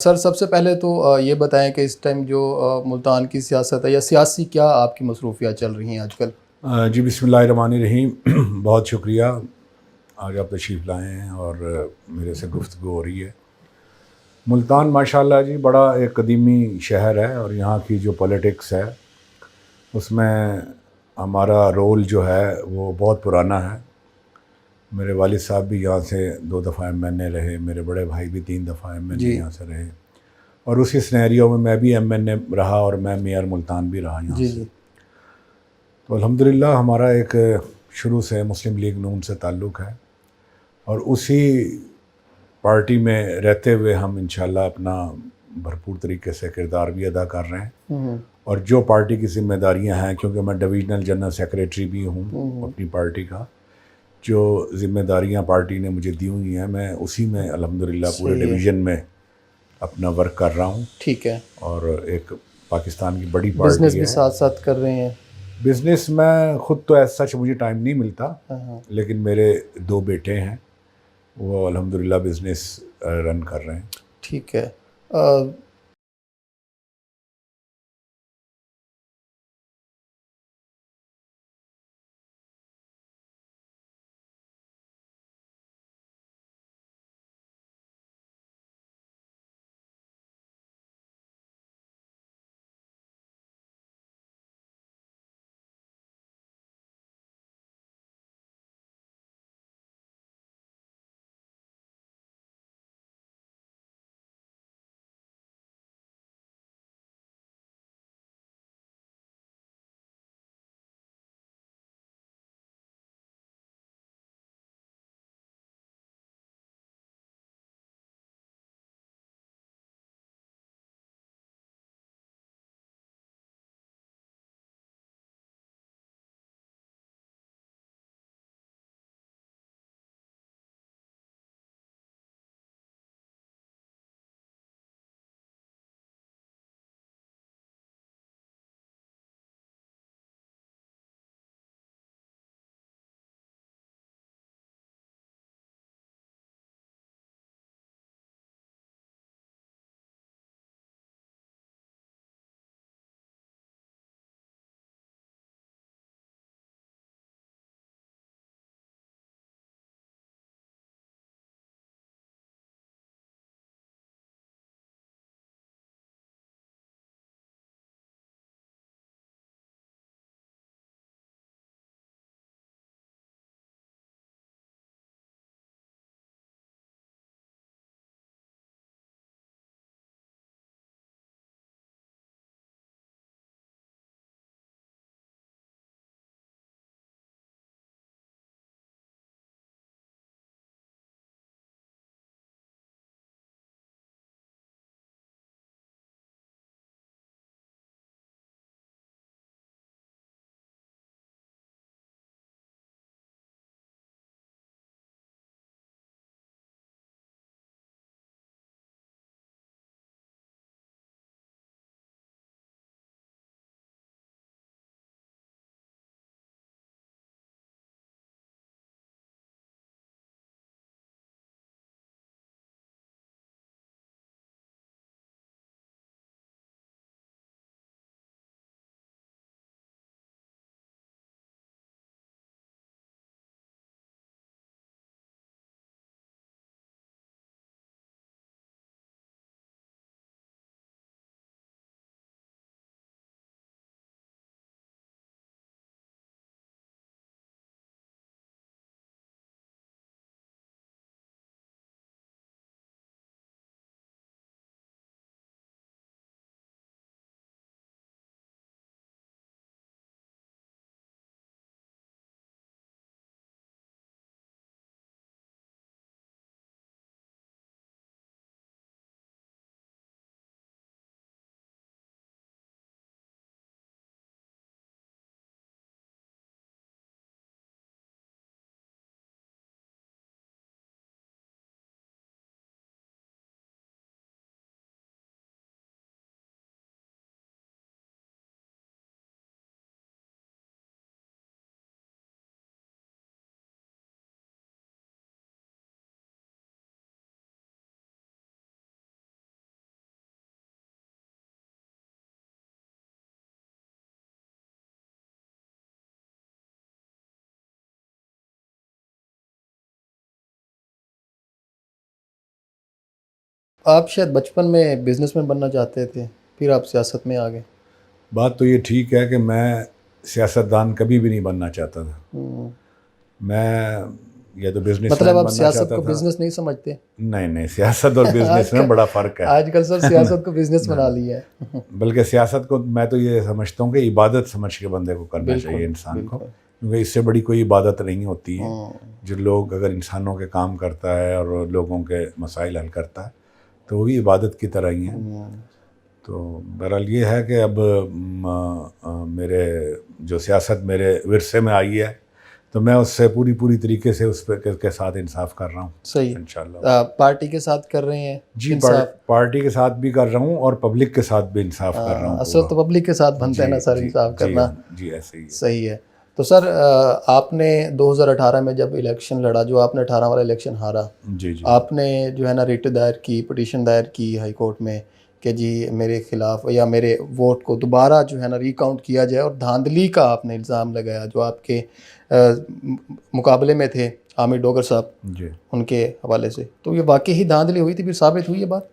Sir सबसे पहले तो ये बताएं कि इस टाइम जो मुल्तान की सियासत है या सियासी क्या आपकी मसरूफियात चल रही हैं आजकल? जी बिस्मिल्लाहिर्रहमानिर्रहीम। बहुत शुक्रिया, आज आप तशरीफ़ लाए हैं और मेरे से गुफ्तगू हो रही है। मुल्तान माशाल्लाह जी बड़ा एक कदीमी शहर है और यहाँ की जो पॉलिटिक्स है उसमें हमारा रोल जो है वो बहुत पुराना है। मेरे वालिद साहब भी यहाँ से 2 दफ़ा एमएनए रहे, मेरे बड़े भाई भी 3 दफ़ा एमएनए जी, यहाँ से रहे और उसी सिनेरियो में मैं भी एमएनए रहा और मैं मेयर मुल्तान भी रहा यहाँ जी, से। जी। तो अल्हम्दुलिल्लाह हमारा एक शुरू से मुस्लिम लीग नून से ताल्लुक़ है और उसी पार्टी में रहते हुए हम इंशाल्लाह अपना भरपूर तरीके से किरदार भी अदा कर रहे हैं। हुँ, हुँ। और जो पार्टी की ज़िम्मेदारियाँ हैं, क्योंकि मैं डिवीज़नल जनरल सेक्रेटरी भी हूँ हुँ, हुँ। अपनी पार्टी का, जो ज़िम्मेदारियाँ पार्टी ने मुझे दी हुई हैं मैं उसी में अल्हम्दुलिल्लाह पूरे सही है, डिवीज़न में अपना वर्क कर रहा हूँ। ठीक है। और एक पाकिस्तान की बड़ी पार्टी बिज़नेस भी है। साथ-साथ कर रहे हैं। बिज़नेस में खुद तो एज़ सच मुझे टाइम नहीं मिलता, हाँ, हाँ, लेकिन मेरे 2 बेटे हैं, वो अल्हम्दुलिल्लाह बिज़नेस रन कर रहे हैं। ठीक है। अ आप शायद बचपन में बिजनेसमैन बनना चाहते थे, फिर आप सियासत में आ गए। बात तो ये ठीक है कि मैं सियासतदान कभी भी नहीं बनना चाहता था। मैं या तो बिजनेसमैन मतलब आप बनना सियासत चाहता को था। बिजनेस नहीं समझते? नहीं, सियासत और बिजनेस में बड़ा फ़र्क है। आजकल सब सियासत को बिजनेस बना लिया है। बल्कि सियासत को मैं तो ये समझता हूँ कि इबादत समझ के बंदे को करना बिल्कुल, चाहिए इंसान को, बिल्कुल। क्योंकि इससे बड़ी कोई इबादत नहीं होती है। हाँ, जो लोग अगर इंसानों के काम करता है और लोगों के मसाइल हल करता है तो वो भी इबादत की तरह ही है। तो बहरहाल ये है कि अब मेरे जो सियासत मेरे विरसे में आई है तो मैं उससे पूरी तरीके से उस पर के साथ इंसाफ कर रहा हूँ। सही। इंशाल्लाह पार्टी के साथ कर रहे हैं जी, इंसाफ? पार्टी के साथ भी कर रहा हूँ और पब्लिक के साथ भी इंसाफ कर रहा हूँ। असल तो पब्लिक के साथ बनता है ना सर, इंसाफ करना। जी ऐसे ही है। सही है। तो सर आपने 2018 में जब इलेक्शन लड़ा, जो आपने 18 वाला इलेक्शन हारा, जी आपने जो है ना रिट दायर की, पिटीशन दायर की हाई कोर्ट में कि जी मेरे खिलाफ या मेरे वोट को दोबारा जो है ना रिकाउंट किया जाए, और धांधली का आपने इल्ज़ाम लगाया जो आपके मुकाबले में थे आमिर डोगर साहब, जी। उनके हवाले से। तो ये वाकई ही धांधली हुई थी, फिर साबित हुई ये बात?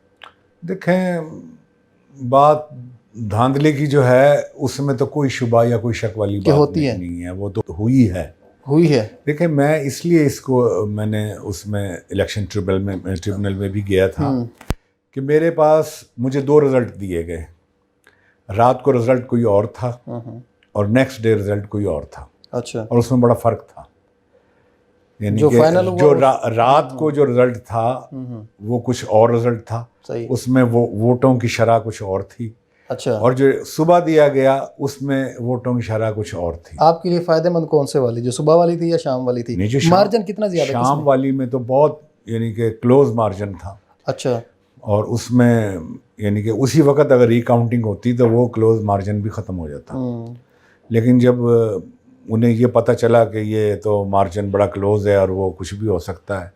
देखें, बात धांधली की जो है उसमें तो कोई शुबा या कोई शक वाली बात होती है? नहीं है, वो तो हुई है। देखिए, मैं इसलिए इसको मैंने उसमें इलेक्शन ट्रिब्यूनल में भी गया था कि मेरे पास मुझे 2 रिज़ल्ट दिए गए। रात को रिज़ल्ट कोई और था और नेक्स्ट डे रिज़ल्ट कोई और था। अच्छा। और उसमें बड़ा फ़र्क था। यानी जो कि फाइनल हुआ जो रात को जो रिज़ल्ट था वो कुछ और रिज़ल्ट था। सही। उसमें वो वोटों की शरह कुछ और थी। अच्छा। और जो सुबह दिया गया उसमें वोटों की शरह कुछ और थी। आपके लिए फ़ायदेमंद कौन से वाली, जो सुबह वाली थी या शाम वाली थी? नहीं, जो मार्जिन कितना ज़्यादा? शाम वाली में तो बहुत यानी कि क्लोज मार्जिन था। अच्छा। और उसमें यानी कि उसी वक्त अगर रिकाउंटिंग होती तो वो क्लोज मार्जिन भी ख़त्म हो जाता। लेकिन जब उन्हें ये पता चला कि ये तो मार्जिन बड़ा क्लोज है और वो कुछ भी हो सकता है,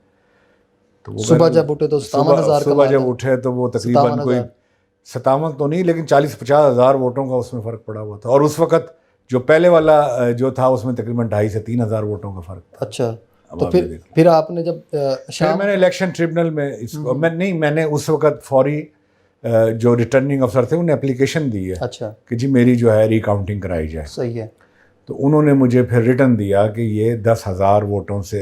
तो वो सुबह जब उठे तो 57,000 सुबह जब उठे तो वो तकरीबन कोई 57 तो नहीं लेकिन 40-50 हज़ार वोटों का उसमें फ़र्क पड़ा हुआ था। और उस वक्त जो पहले वाला जो था उसमें तकरीबन 2,500 से 3,000 वोटों का फ़र्क था। अच्छा। तो फिर आपने जब शाम मैंने इलेक्शन ट्रिब्यूनल में इसको मैंने उस वक्त फौरी जो रिटर्निंग अफसर थे उन्हें एप्लीकेशन दी है। अच्छा। कि जी मेरी जो है रिकाउंटिंग कराई जाए। सही है। तो उन्होंने मुझे फिर रिटर्न दिया कि ये 10,000 वोटों से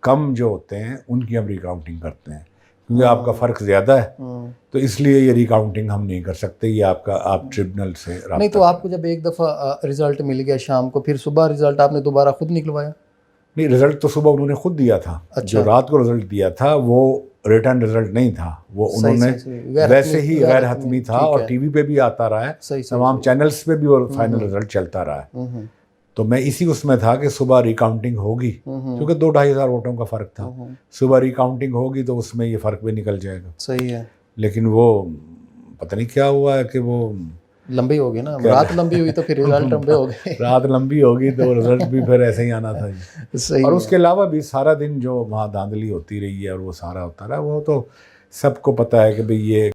कम जो होते हैं उनकी हम रिकाउंटिंग करते हैं, क्योंकि आपका फ़र्क ज़्यादा है तो इसलिए ये रिकाउंटिंग हम नहीं कर सकते, ये आपका आप ट्रिब्यूनल से राब्ता नहीं। तो आपको जब एक दफ़ा रिज़ल्ट मिल गया शाम को, फिर सुबह रिज़ल्ट आपने दोबारा खुद निकलवाया? नहीं, रिज़ल्ट तो सुबह उन्होंने खुद दिया था। अच्छा। जो रात को रिज़ल्ट दिया था वो रिटर्न रिज़ल्ट नहीं था, वो उन्होंने वैसे ही गैर हतमी था और टीवी पे भी आता रहा है, तमाम चैनल्स पे भी और फाइनल रिज़ल्ट चलता रहा है। तो मैं इसी उसमें था कि सुबह रिकाउंटिंग होगी, क्योंकि 2-2.5 हज़ार वोटों का फ़र्क था। सुबह रिकाउंटिंग होगी तो उसमें ये फ़र्क भी निकल जाएगा। सही है। लेकिन वो पता नहीं क्या हुआ है कि वो लंबी हो गई ना, रात लंबी हुई तो फिर रिजल्ट लंबे हो गए। रात लंबी होगी तो रिजल्ट भी फिर ऐसे ही आना था जी। सही। और उसके अलावा भी सारा दिन जो वहाँ धांधली होती रही है और वो सारा होता रहा, वो तो सबको पता है कि भाई ये